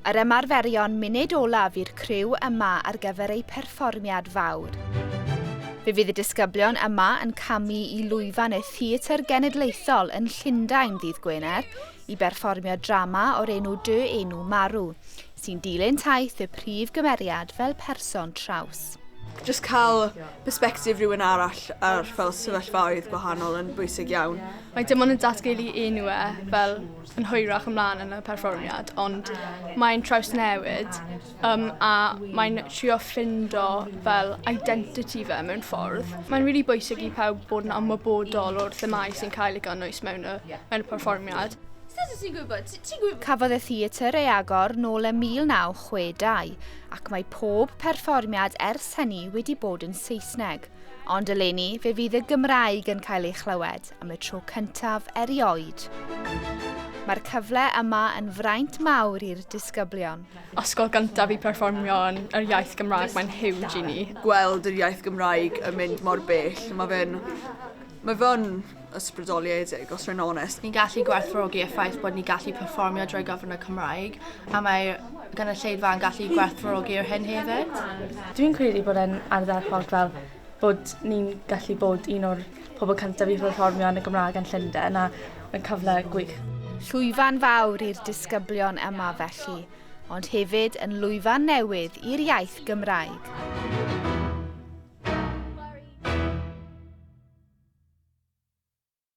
Yr ymarferion munud olaf i'r criw yma ar gyfer ei perfformiad fawr. Fe fydd y disgyblion yma yn camu i lwyfan y Theatr Genedlaethol yn Llundain ddydd Gwener i berfformio drama o'r enw Dy Enw Marw, sy'n dilyn taith y prif gymeriad fel person traws. Just cael perspektif rhywun arall ar fel sefyllfaoedd gwahanol yn bwysig iawn. Mae dim ond yn datgelu enw fel yn hwyrach ymlaen yn y perfformiad, ond mae'n trawsnewid a mae'n trio ffindo fel identity fe mewn ffordd. Mae'n rili bwysig i pawb bod yn ymwybodol o'r themau sy'n cael ei gynnwys mewn y perfformiad. Cafodd y theatr ei agor nôl y 1962 ac mae pob perfformiad ers hynny wedi bod yn Saesneg, ond eleni fe fydd y Gymraeg yn cael ei chlywed am y tro cyntaf erioed. Mae'r cyfle yma yn fraint mawr i'r disgyblion. Ysgol gyntaf i perfformio yn yr iaith Gymraeg, mae'n huge i ni. Gweld yr iaith Gymraeg yn mynd mor bell, mae fe'n ysbrydoliedig, os rwy'n onest. Ni'n gallu gwerthfawrogi y ffaith bod ni'n gallu perfformio drwy gyfer y Cymraeg, a mae gynulleidfa yn gallu gwerthfawrogi'r hyn hefyd. Dwi'n credu bod e'n ardderchog fel bod ni'n gallu bod un o'r pobl cyntaf i perfformio yn y Gymraeg yn Llundain, a yn cyfle gwych. Llwyfan fawr i'r disgyblion yma felly, ond hefyd yn lwyfan newydd i'r iaith Gymraeg.